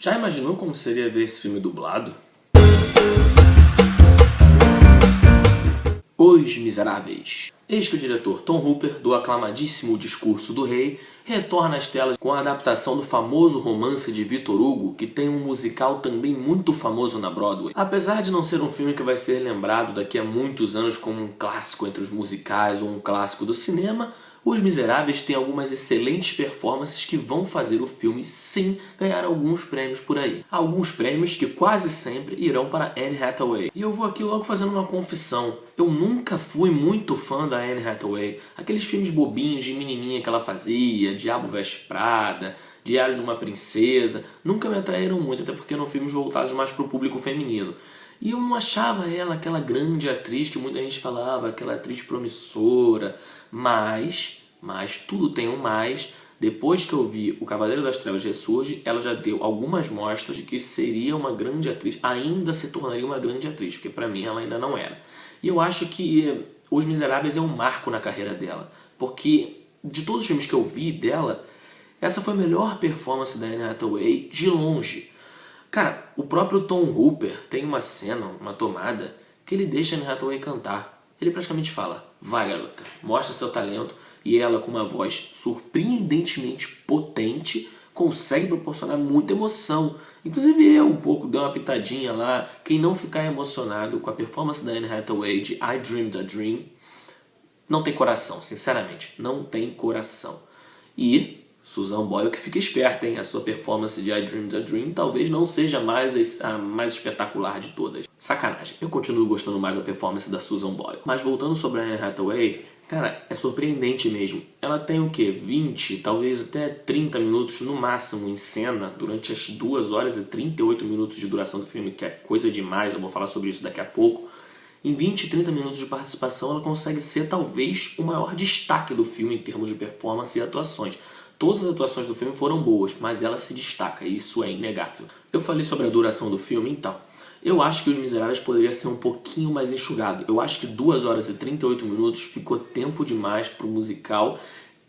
Já imaginou como seria ver esse filme dublado? Os Miseráveis. Eis que o diretor Tom Hooper, do aclamadíssimo Discurso do Rei, retorna às telas com a adaptação do famoso romance de Victor Hugo, que tem um musical também muito famoso na Broadway. Apesar de não ser um filme que vai ser lembrado daqui a muitos anos como um clássico entre os musicais ou um clássico do cinema, Os Miseráveis tem algumas excelentes performances que vão fazer o filme, sim, ganhar alguns prêmios por aí. Alguns prêmios que quase sempre irão para Anne Hathaway. E eu vou aqui logo fazendo uma confissão. Eu nunca fui muito fã da Anne Hathaway. Aqueles filmes bobinhos de menininha que ela fazia, Diabo Veste Prada, Diário de uma Princesa, nunca me atraíram muito, até porque eram filmes voltados mais para o público feminino. E eu não achava ela aquela grande atriz que muita gente falava, aquela atriz promissora. Mas tudo tem um mais. Depois que eu vi O Cavaleiro das Trevas Ressurge, ela já deu algumas mostras de que seria uma grande atriz, ainda se tornaria uma grande atriz, porque pra mim ela ainda não era. E eu acho que Os Miseráveis é um marco na carreira dela, porque de todos os filmes que eu vi dela, essa foi a melhor performance da Anne Hathaway de longe. Cara, o próprio Tom Hooper tem uma cena, uma tomada, que ele deixa a Anne Hathaway cantar. Ele praticamente fala: vai garota, mostra seu talento. E ela, com uma voz surpreendentemente potente, consegue proporcionar muita emoção. Inclusive eu um pouco dei uma pitadinha lá. Quem não ficar emocionado com a performance da Anne Hathaway de I Dreamed a Dream não tem coração, sinceramente, não tem coração. E Susan Boyle que fica esperta, hein? A sua performance de I Dreamed a Dream talvez não seja a mais espetacular de todas. Sacanagem, eu continuo gostando mais da performance da Susan Boyle. Mas voltando sobre a Anne Hathaway, cara, é surpreendente mesmo. Ela tem o quê? 20, talvez até 30 minutos no máximo em cena durante as 2 horas e 38 minutos de duração do filme, que é coisa demais, eu vou falar sobre isso daqui a pouco. Em 20, 30 minutos de participação, ela consegue ser talvez o maior destaque do filme em termos de performance e atuações. Todas as atuações do filme foram boas, mas ela se destaca, e isso é inegável. Eu falei sobre a duração do filme, então. Eu acho que Os Miseráveis poderia ser um pouquinho mais enxugado. Eu acho que 2 horas e 38 minutos ficou tempo demais para o musical,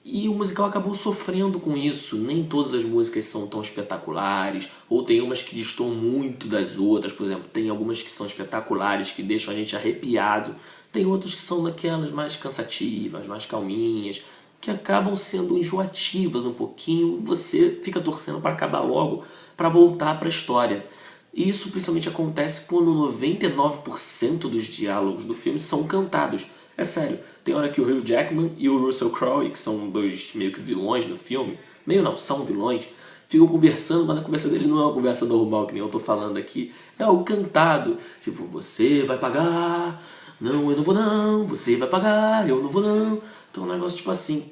e o musical acabou sofrendo com isso. Nem todas as músicas são tão espetaculares, ou tem umas que destoam muito das outras. Por exemplo, tem algumas que são espetaculares, que deixam a gente arrepiado. Tem outras que são daquelas mais cansativas, mais calminhas, que acabam sendo enjoativas um pouquinho. Você fica torcendo para acabar logo, para voltar para a história. E isso principalmente acontece quando 99% dos diálogos do filme são cantados. É sério, tem hora que o Hugh Jackman e o Russell Crowe, que são dois meio que vilões no filme, meio não, são vilões, ficam conversando, mas a conversa deles não é uma conversa normal, que nem eu tô falando aqui. É algo cantado, tipo, você vai pagar, não, eu não vou não, você vai pagar, eu não vou não. Então é um negócio tipo assim.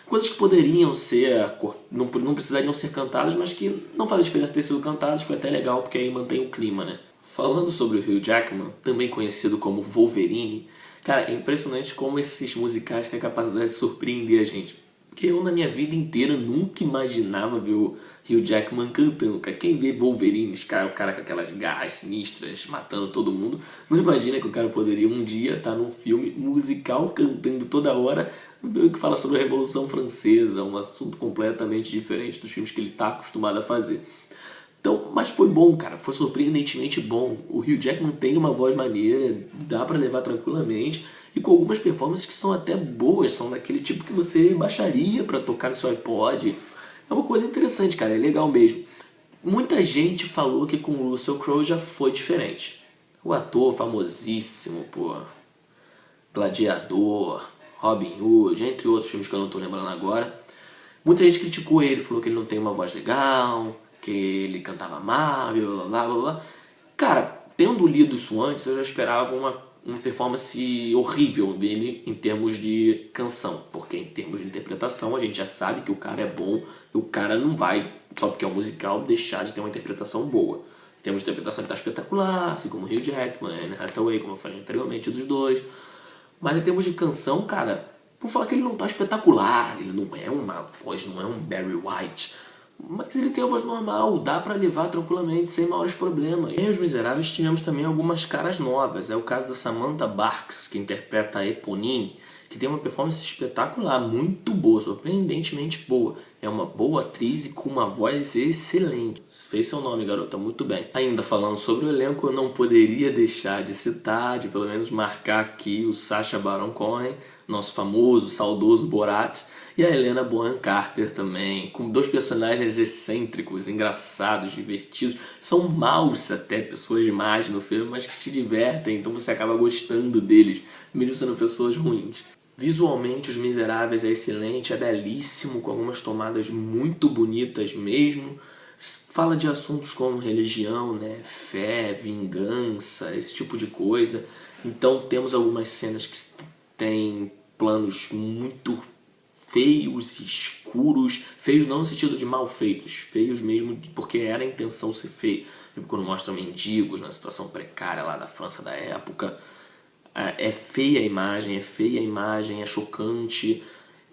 Coisas que poderiam ser, não precisariam ser cantadas, mas que não faz diferença ter sido cantadas, foi até legal, porque aí mantém o clima, né? Falando sobre o Hugh Jackman, também conhecido como Wolverine, cara, é impressionante como esses musicais têm a capacidade de surpreender a gente. Porque eu, na minha vida inteira, nunca imaginava ver o Hugh Jackman cantando. Quem vê Wolverine, o cara com aquelas garras sinistras, matando todo mundo, não imagina que o cara poderia um dia estar num filme musical cantando toda hora, um filme que fala sobre a Revolução Francesa, um assunto completamente diferente dos filmes que ele está acostumado a fazer. Então, mas foi bom, cara, foi surpreendentemente bom. O Hugh Jackman tem uma voz maneira, dá pra levar tranquilamente, e com algumas performances que são até boas, são daquele tipo que você baixaria pra tocar no seu iPod. É uma coisa interessante, cara, é legal mesmo. Muita gente falou que com o Russell Crowe já foi diferente. O ator famosíssimo, pô, Gladiador, Robin Hood, entre outros filmes que eu não tô lembrando agora. Muita gente criticou ele, falou que ele não tem uma voz legal, que ele cantava mal, blá blá blá blá. Cara, tendo lido isso antes, eu já esperava uma performance horrível dele em termos de canção, porque em termos de interpretação a gente já sabe que o cara é bom, e o cara não vai, só porque é um musical, deixar de ter uma interpretação boa. Em termos de interpretação ele tá espetacular, assim como Hugh Jackman, Anne Hathaway, como eu falei anteriormente, dos dois. Mas em termos de canção, cara, vou falar que ele não tá espetacular, ele não é uma voz, não é um Barry White, mas ele tem a voz normal, dá pra levar tranquilamente, sem maiores problemas. Em Os Miseráveis tivemos também algumas caras novas. É o caso da Samantha Barks, que interpreta a Eponine, que tem uma performance espetacular, muito boa, surpreendentemente boa. É uma boa atriz e com uma voz excelente. Fez seu nome, garota, muito bem. Ainda falando sobre o elenco, eu não poderia deixar de citar, de pelo menos marcar aqui o Sacha Baron Cohen, nosso famoso, saudoso Borat, e a Helena Bonham Carter também, com dois personagens excêntricos, engraçados, divertidos. São maus até, pessoas demais no filme, mas que te divertem, então você acaba gostando deles, mesmo sendo pessoas ruins. Visualmente, Os Miseráveis é excelente, é belíssimo, com algumas tomadas muito bonitas mesmo. Fala de assuntos como religião, né? Fé, vingança, esse tipo de coisa. Então temos algumas cenas que têm planos muito feios e escuros. Feios não no sentido de mal feitos, feios mesmo porque era a intenção ser feio. Tipo quando mostram mendigos na situação precária lá da França da época. É feia a imagem, é chocante.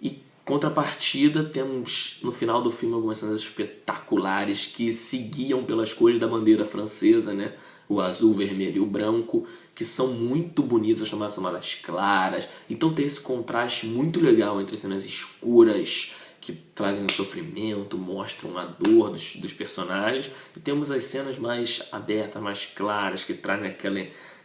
E contrapartida, temos no final do filme algumas cenas espetaculares que seguiam pelas cores da bandeira francesa, né? O azul, o vermelho e o branco, que são muito bonitas, chamadas claras. Então tem esse contraste muito legal entre cenas escuras, que trazem o sofrimento, mostram a dor dos personagens, e temos as cenas mais abertas, mais claras, que trazem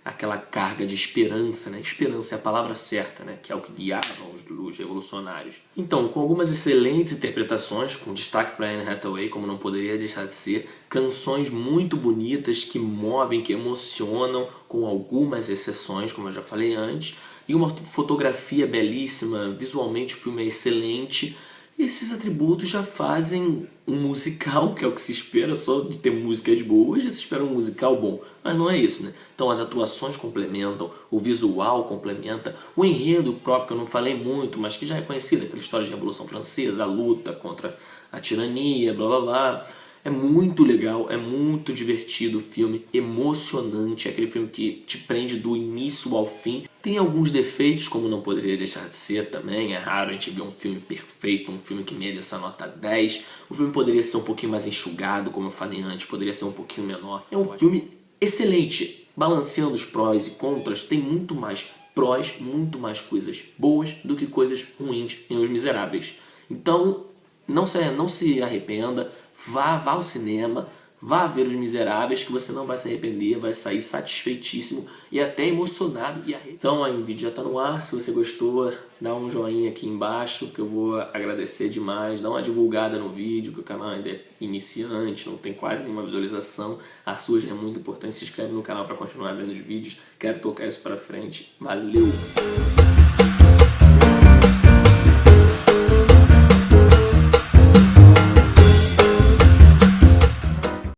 aquela carga de esperança, né? Esperança é a palavra certa, né? Que é o que guiava os revolucionários. Então, com algumas excelentes interpretações, com destaque para Anne Hathaway, como não poderia deixar de ser, canções muito bonitas que movem, que emocionam, com algumas exceções, como eu já falei antes, e uma fotografia belíssima, visualmente o filme é excelente. Esses atributos já fazem um musical, que é o que se espera, só de ter músicas boas, já se espera um musical bom. Mas não é isso, né? Então as atuações complementam, o visual complementa, o enredo próprio, que eu não falei muito, mas que já é conhecido, aquela história de Revolução Francesa, a luta contra a tirania, blá blá blá. É muito legal, é muito divertido o filme, emocionante, é aquele filme que te prende do início ao fim. Tem alguns defeitos, como não poderia deixar de ser também, é raro a gente ver um filme perfeito, um filme que mede essa nota 10. O filme poderia ser um pouquinho mais enxugado, como eu falei antes, poderia ser um pouquinho menor. É um filme excelente, balanceando os prós e contras, tem muito mais prós, muito mais coisas boas do que coisas ruins em Os Miseráveis. Então, não se arrependa, vá ao cinema, vá ver Os Miseráveis, que você não vai se arrepender, vai sair satisfeitíssimo e até emocionado. Então aí o vídeo já está no ar, se você gostou, dá um joinha aqui embaixo, que eu vou agradecer demais, dá uma divulgada no vídeo, que o canal ainda é iniciante, não tem quase nenhuma visualização, a sua já é muito importante, se inscreve no canal para continuar vendo os vídeos, quero tocar isso para frente, valeu!